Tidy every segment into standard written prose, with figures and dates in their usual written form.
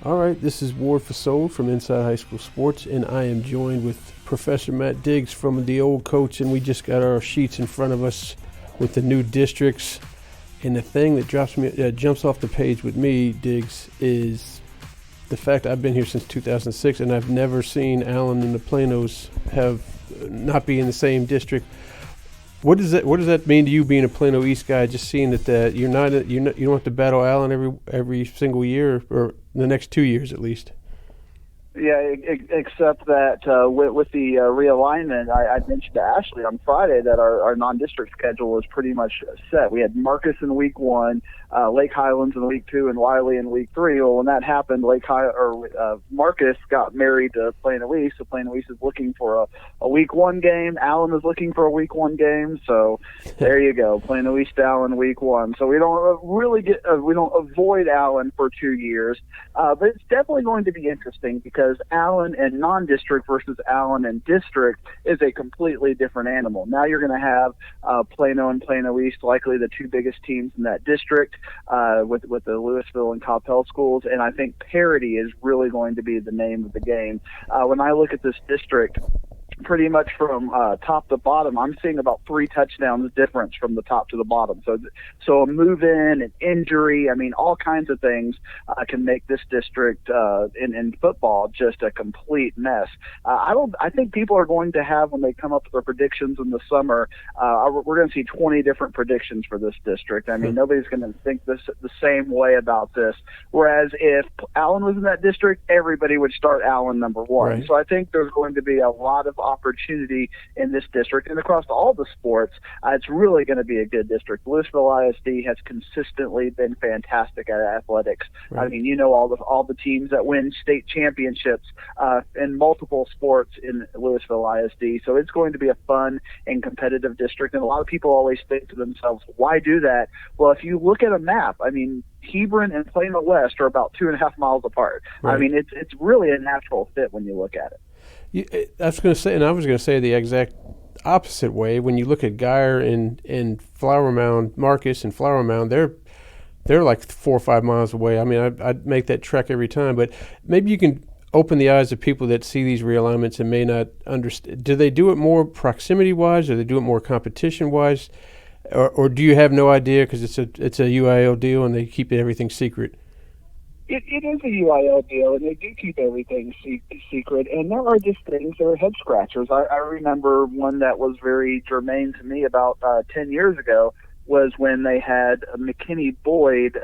All right, this is Ward Fasold from Inside High School Sports, and I am joined with Professor Matt Diggs from the old coach, and we just got our sheets in front of us with the new districts. And the thing that jumps off the page with me, Diggs, is the fact I've been here since 2006, and I've never seen Allen and the Planos not be in the same district. What does that mean to you, being a Plano East guy? Just seeing that you don't have to battle Allen every single year, or the next 2 years at least. Yeah, except that with the realignment, I mentioned to Ashley on Friday that our non-district schedule was pretty much set. We had Marcus in week 1, Lake Highlands in week 2, and Wiley in week 3. Well, when that happened, Marcus got married to Plano East, so Plano East is looking for a week 1 game. Allen is looking for a week 1 game. So there you go, Plano East Allen week 1. So we don't we don't avoid Allen for 2 years, but it's definitely going to be interesting because Allen and non-district versus Allen and district is a completely different animal. Now you're going to have Plano and Plano East, likely the 2 biggest teams in that district, with the Louisville and Coppell schools, and I think parity is really going to be the name of the game. When I look at this district, pretty much from top to bottom, I'm seeing about 3 touchdowns difference from the top to the bottom. So a move-in, an injury, I mean, all kinds of things can make this district in football just a complete mess. I think people are going to have, when they come up with their predictions in the summer, we're going to see 20 different predictions for this district. I mean, nobody's going to think the same way about this. Whereas if Allen was in that district, everybody would start Allen number 1. Right. So I think there's going to be a lot of opportunity in this district, and across all the sports, it's really going to be a good district. Louisville ISD has consistently been fantastic at athletics. Right. I mean, all the teams that win state championships in multiple sports in Louisville ISD. So it's going to be a fun and competitive district. And a lot of people always think to themselves, why do that? Well, if you look at a map, I mean, Hebron and Plano West are about 2.5 miles apart. Right. I mean, it's really a natural fit when you look at it. I was going to say the exact opposite way. When you look at Geyer and Flower Mound, Marcus and Flower Mound, they're like 4 or 5 miles away. I mean, I'd make that trek every time. But maybe you can open the eyes of people that see these realignments and may not understand. Do they do it more proximity-wise, or do they do it more competition-wise, or do you have no idea because it's a UIL deal and they keep everything secret? It is a UIL deal, and they do keep everything secret. And there are just things that are head scratchers. I remember one that was very germane to me about 10 years ago was when they had McKinney Boyd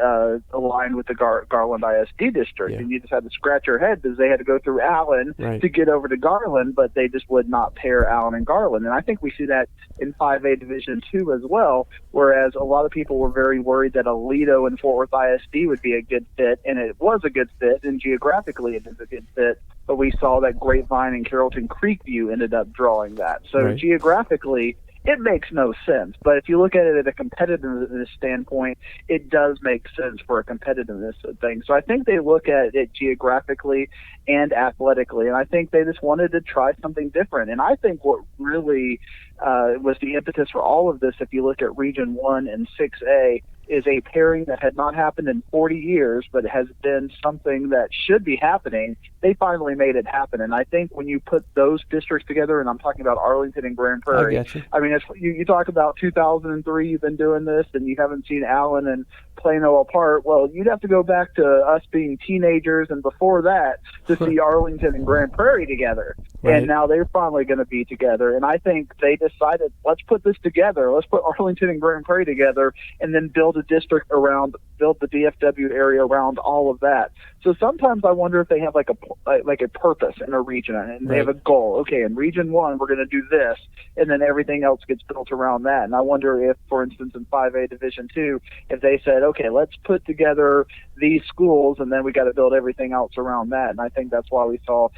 aligned with the Garland ISD district. Yeah. And you just had to scratch your head because they had to go through Allen to get over to Garland, but they just would not pair Allen and Garland. And I think we see that in 5A Division II as well, whereas a lot of people were very worried that Aledo and Fort Worth ISD would be a good fit, and it was a good fit, and geographically it is a good fit. But we saw that Grapevine and Carrollton Creekview ended up drawing that. So geographically, it makes no sense. But if you look at it at a competitiveness standpoint, it does make sense for a competitiveness thing. So I think they look at it geographically and athletically, and I think they just wanted to try something different. And I think what really was the impetus for all of this, if you look at Region 1 and 6A, is a pairing that had not happened in 40 years, but has been something that should be happening. They finally made it happen. And I think when you put those districts together, and I'm talking about Arlington and Grand Prairie, I mean, you talk about 2003, you've been doing this, and you haven't seen Allen and Plano apart. Well, you'd have to go back to us being teenagers and before that to see Arlington and Grand Prairie together. Right. And now they're finally going to be together. And I think they decided, let's put this together. Let's put Arlington and Grand Prairie together and then build a district around, build the DFW area around all of that. So sometimes I wonder if they have like a purpose in a region, and they have a goal. Okay, in Region 1, we're going to do this, and then everything else gets built around that. And I wonder if, for instance, in 5A Division II, if they said, okay, let's put together these schools, and then we got to build everything else around that. And I think that's why we saw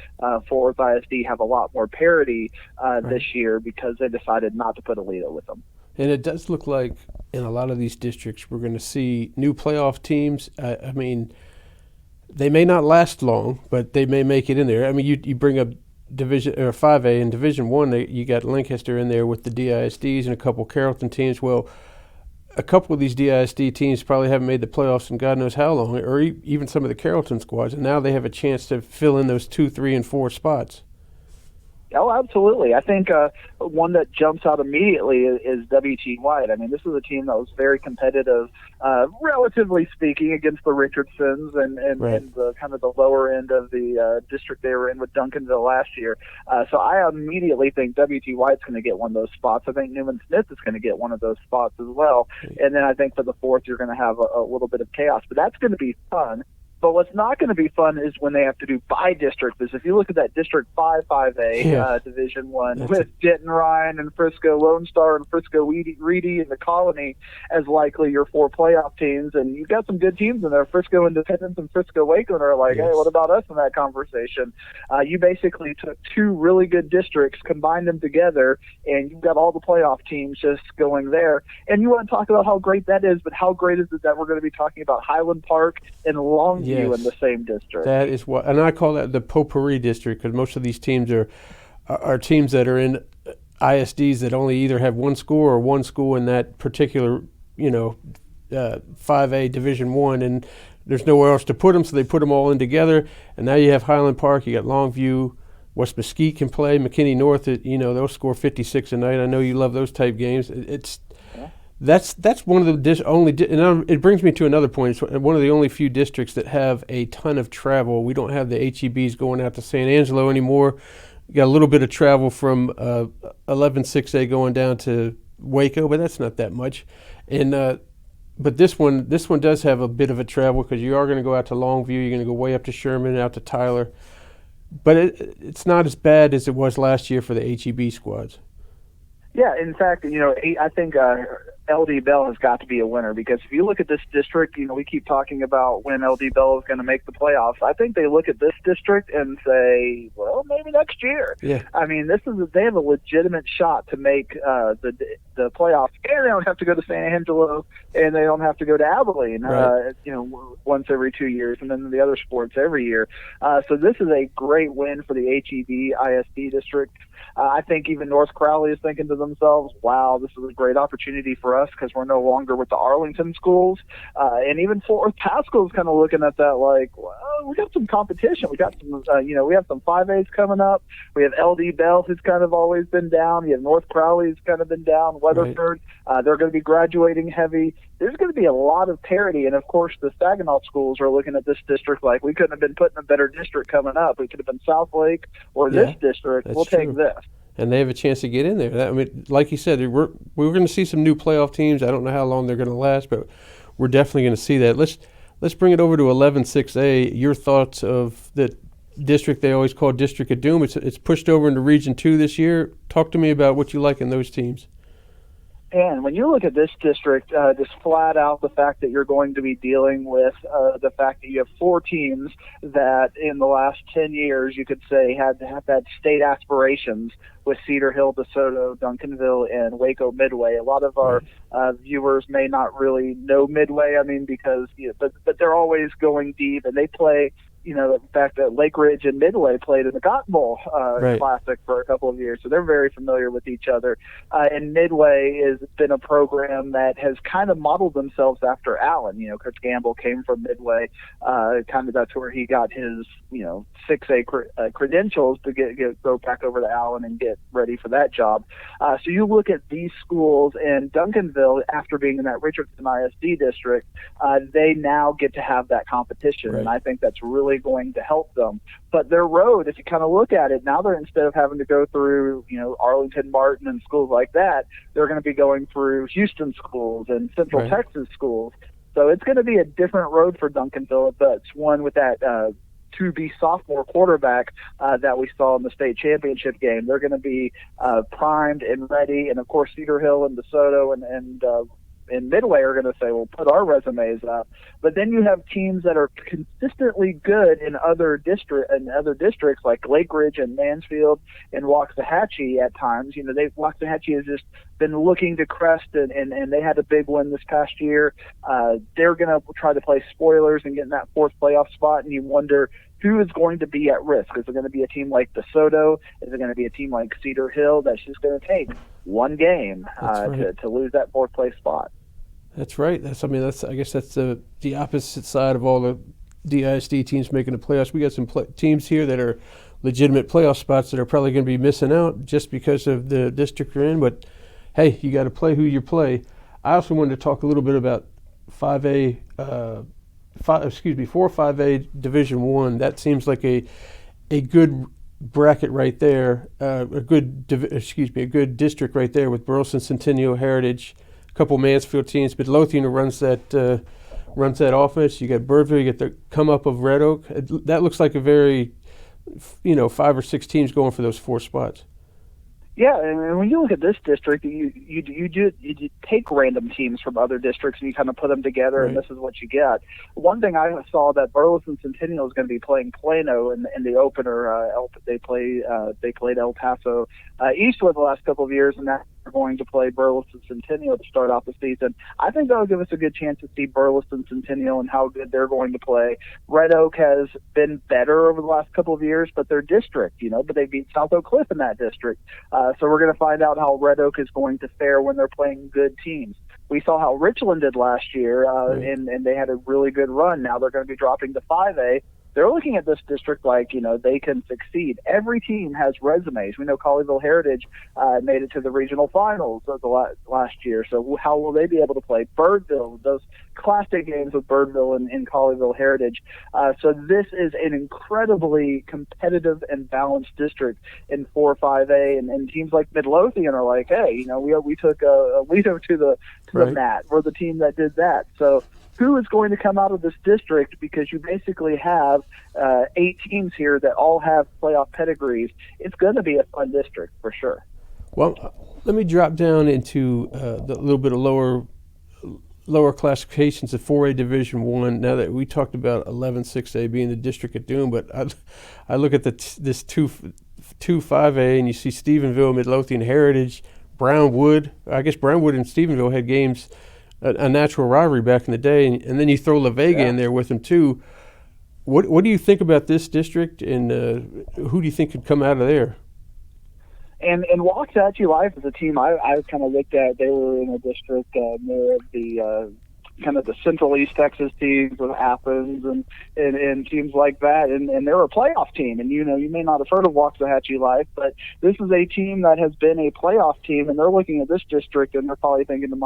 Fort Worth ISD have a lot more parity this year, because they decided not to put Aledo with them. And it does look like in a lot of these districts we're going to see new playoff teams. I mean, they may not last long, but they may make it in there. I mean, you bring up Division or 5A and Division 1, you got Lancaster in there with the DISDs and a couple Carrollton teams. Well, a couple of these DISD teams probably haven't made the playoffs in God knows how long, or even some of the Carrollton squads, and now they have a chance to fill in those 2, 3, and 4 spots. Oh, absolutely. I think one that jumps out immediately is WT White. I mean, this is a team that was very competitive, relatively speaking, against the Richardsons and the kind of the lower end of the district they were in with Duncanville last year. So I immediately think WT White's going to get one of those spots. I think Newman Smith is going to get one of those spots as well. And then I think for the fourth, you're going to have a little bit of chaos. But that's going to be fun. But what's not going to be fun is when they have to do by district. Because if you look at that District 5A Division One with Denton Ryan and Frisco Lone Star and Frisco Reedy and the Colony as likely your 4 playoff teams, and you've got some good teams in there. Frisco Independence and Frisco Lakeland are like, hey, what about us in that conversation? You basically took 2 really good districts, combined them together, and you've got all the playoff teams just going there. And you want to talk about how great that is, but how great is it that we're going to be talking about Highland Park and Longview in the same district? That is what, and I call that the potpourri district, because most of these teams are teams that are in ISDs that only either have one school or one school in that particular, 5A Division 1, and there's nowhere else to put them, so they put them all in together. And now you have Highland Park, you got Longview, West Mesquite can play, McKinney North, they'll score 56 a night. I know you love those type games. That's one of the and it brings me to another point. It's one of the only few districts that have a ton of travel. We don't have the HEBs going out to San Angelo anymore. You got a little bit of travel from 11-6A going down to Waco, but that's not that much. And but this one does have a bit of a travel, because you are going to go out to Longview. You're going to go way up to Sherman, out to Tyler. But it's not as bad as it was last year for the HEB squads. Yeah, in fact, I think LD Bell has got to be a winner, because if you look at this district, we keep talking about when LD Bell is going to make the playoffs. I think they look at this district and say, well, maybe next year. Yeah. I mean, they have a legitimate shot to make the playoffs, and they don't have to go to San Angelo, and they don't have to go to Abilene, once every 2 years, and then the other sports every year. So this is a great win for the HEB ISD district. I think even North Crowley is thinking to themselves, wow, this is a great opportunity for us, because we're no longer with the Arlington schools. And even Fort Worth Pascal is kind of looking at that like, well, we got some competition. We got some, we have some 5As coming up. We have LD Bell, who's kind of always been down. You have North Crowley, who's kind of been down. Weatherford, they're going to be graduating heavy. There's going to be a lot of parity. And, of course, the Saginaw schools are looking at this district like, we couldn't have been put in a better district coming up. We could have been South Lake or this district. We'll take this. And they have a chance to get in there. I mean, like you said, we're going to see some new playoff teams. I don't know how long they're going to last, but we're definitely going to see that. Let's bring it over to 11-6A. Your thoughts of the district they always call District of Doom. It's pushed over into Region 2 this year. Talk to me about what you like in those teams. And when you look at this district, just flat out the fact that you're going to be dealing with the fact that you have 4 teams that in the last 10 years you could say have had state aspirations with Cedar Hill, DeSoto, Duncanville, and Waco Midway. A lot of our viewers may not really know Midway, because but they're always going deep, and they play. The fact that Lake Ridge and Midway played in the Cotton Bowl Classic for a couple of years, so they're very familiar with each other. And Midway has been a program that has kind of modeled themselves after Allen. Coach Gamble came from Midway. Kind of that's where he got his 6A credentials to go back over to Allen and get ready for that job. So you look at these schools, and Duncanville, after being in that Richardson ISD district, they now get to have that competition, and I think that's really going to help them. But their road, if you kind of look at it, now they're, instead of having to go through, Arlington, Martin, and schools like that, they're going to be going through Houston schools and Central Texas schools. So it's going to be a different road for Duncanville, but it's one with that to-be sophomore quarterback that we saw in the state championship game. They're going to be primed and ready, and of course Cedar Hill and DeSoto and Midway are going to say, well, put our resumes up. But then you have teams that are consistently good in other districts like Lake Ridge and Mansfield and Waxahachie at times. Waxahachie has just been looking to crest, and they had a big win this past year. They're going to try to play spoilers and get in that 4th playoff spot, and you wonder who is going to be at risk. Is it going to be a team like DeSoto? Is it going to be a team like Cedar Hill that's just going to take one game to lose that 4th place spot? That's right. I guess that's the opposite side of all the DISD teams making the playoffs. We got some teams here that are legitimate playoff spots that are probably going to be missing out just because of the district you're in. But hey, you got to play who you play. I also wanted to talk a little bit about 4 5A Division One. That seems like a good bracket right there. A good district right there with Burleson, Centennial, Heritage, a couple Mansfield teams. Midlothian runs that offense. You got Birdville. You get the come up of Red Oak. That looks like a very 5 or 6 teams going for those 4 spots. Yeah, and when you look at this district, you take random teams from other districts and you kind of put them together, right, and this is what you get. One thing I saw that Burleson Centennial is going to be playing Plano in the opener. They played El Paso Eastwood the last couple of years, and now they're going to play Burleson Centennial to start off the season. I think that'll give us a good chance to see Burleson Centennial and how good they're going to play. Red Oak has been better over the last couple of years, but their district, but they beat South Oak Cliff in that district. So we're going to find out how Red Oak is going to fare when they're playing good teams. We saw how Richland did last year, and they had a really good run. Now they're going to be dropping to 5A. They're looking at this district like, they can succeed. Every team has resumes. We know Colleyville Heritage made it to the regional finals of the last year. So how will they be able to play? Birdville, those classic games with Birdville and Colleyville Heritage. So this is an incredibly competitive and balanced district in 4-5A, and teams like Midlothian are like, hey, we took a leader to the mat. We're the team that did that. So who is going to come out of this district, because you basically have 8 teams here that all have playoff pedigrees. It's going to be a fun district for sure. Well, let me drop down into the little bit of lower classifications of 4A Division One. Now that we talked about 11-6A being the district of doom, but I look at this 2-5A and you see Stephenville, Midlothian, Heritage, Brownwood. I guess Brownwood and Stephenville had games, a natural rivalry back in the day, and then you throw La Vega in there with them too. What do you think about this district, and who do you think could come out of there? And Waxahachie Life is a team I kind of looked at. They were in a district more of the kind of the Central East Texas teams with Athens and teams like that, and they're a playoff team. And you may not have heard of Waxahachie Life, but this is a team that has been a playoff team, and they're looking at this district and they're probably thinking to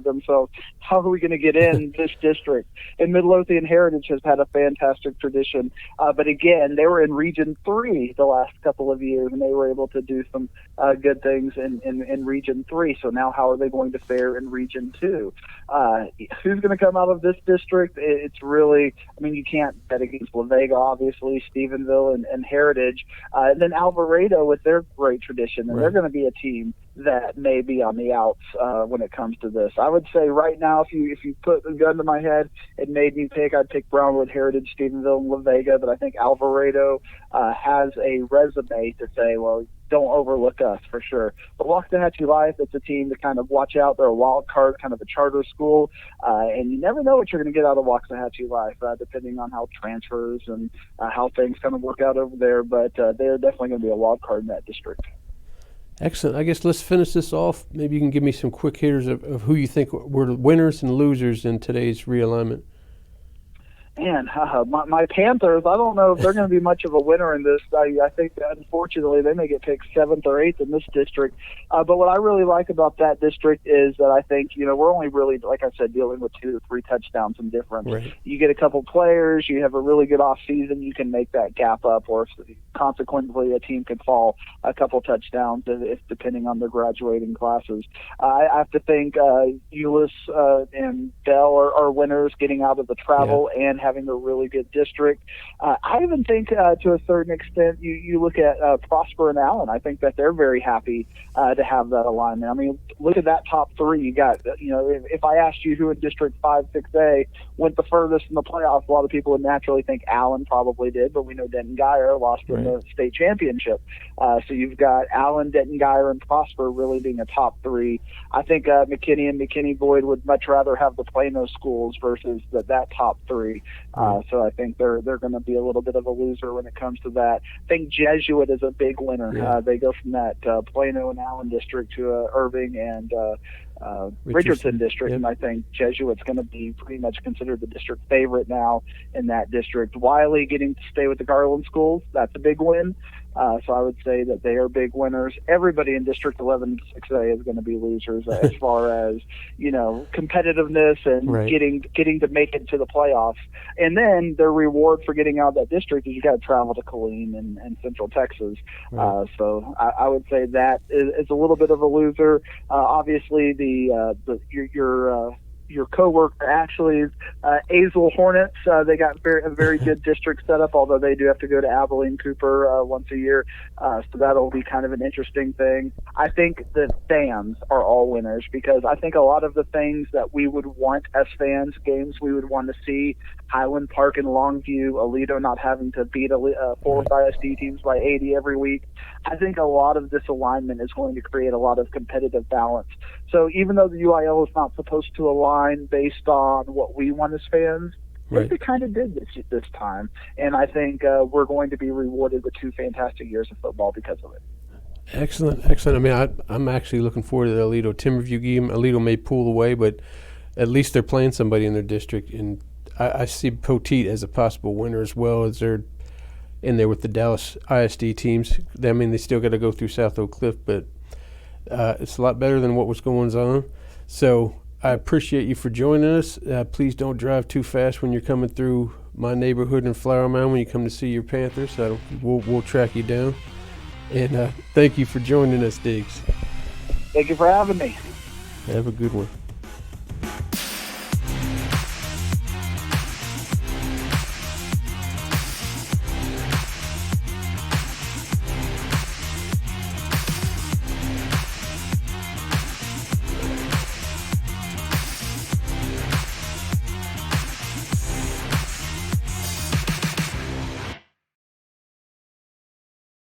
themselves, how are we going to get in this district? And Midlothian Heritage has had a fantastic tradition, but again, they were in Region 3 the last couple of years, and they were able to do some good things in Region 3. So now how are they going to fare in Region 2? Who's going to come out of this district? It's really, you can't bet against La Vega, obviously, Stephenville and Heritage, and then Alvarado with their great tradition, and they're going to be a team that may be on the outs when it comes to this. I would say right now, if you put a gun to my head and made me pick, I'd pick Brownwood, Heritage, Stephenville, and La Vega, but I think Alvarado has a resume to say, well, don't overlook us for sure. But Waxahachie Life, it's a team to kind of watch out. They're a wild card, kind of a charter school, and you never know what you're going to get out of Waxahachie Life, depending on how transfers and how things kind of work out over there. But they're definitely going to be a wild card in that district. Excellent. I guess let's finish this off. Maybe you can give me some quick hitters of who you think were the winners and losers in today's realignment. Man, my Panthers, I don't know if they're going to be much of a winner in this. I think, unfortunately, they may get picked 7th or 8th in this district. But what I really like about that district is that I think, we're only really, like I said, dealing with 2 to 3 touchdowns in difference. Right. You get a couple players, you have a really good off season, you can make that gap up, or consequently a team can fall a couple touchdowns if depending on their graduating classes. I have to think Euless and Bell are winners, getting out of the travel and having a really good district. I even think to a certain extent you look at Prosper and Allen. I think that they're very happy to have that alignment. Look at that top 3. You got, if I asked you who in District 5, 6A went the furthest in the playoffs, a lot of people would naturally think Allen probably did, but we know Denton Geyer lost in the state championship. So you've got Allen, Denton Geyer, and Prosper really being a top 3. I think McKinney and McKinney-Boyd would much rather have the Plano schools versus that top 3. So I think they're going to be a little bit of a loser when it comes to that. I think Jesuit is a big winner. They go from that Plano and Allen district to Irving and Richardson district, and I think Jesuit's going to be pretty much considered the district favorite now in that district. Wiley getting to stay with the Garland schools, that's a big win. So I would say that they are big winners. Everybody in District 11 6A is going to be losers as far as, competitiveness and getting to make it to the playoffs. And then their reward for getting out of that district is you got to travel to Killeen and Central Texas. Right. So I would say that is a little bit of a loser. Obviously, your coworker Ashley's Azle Hornets. They got a very good district setup, although they do have to go to Abilene Cooper once a year. So that'll be kind of an interesting thing. I think the fans are all winners because I think a lot of the things that we would want as fans, games we would want to see, Highland Park and Longview, Aledo not having to beat Forest ISD teams by 80 every week. I think a lot of this alignment is going to create a lot of competitive balance. So even though the UIL is not supposed to align based on what we want as fans, they kind of did this time. And I think we're going to be rewarded with 2 fantastic years of football because of it. Excellent. I mean, I'm actually looking forward to the Aledo Timberview game. Aledo may pull away, but at least they're playing somebody in their district. And I see Poteet as a possible winner as well, as they're in there with the Dallas ISD teams. I mean, they still got to go through South Oak Cliff, but it's a lot better than what was going on. So I appreciate you for joining us. Please don't drive too fast when you're coming through my neighborhood in Flower Mound when you come to see your Panthers. We'll track you down. And thank you for joining us, Diggs. Thank you for having me. Have a good one.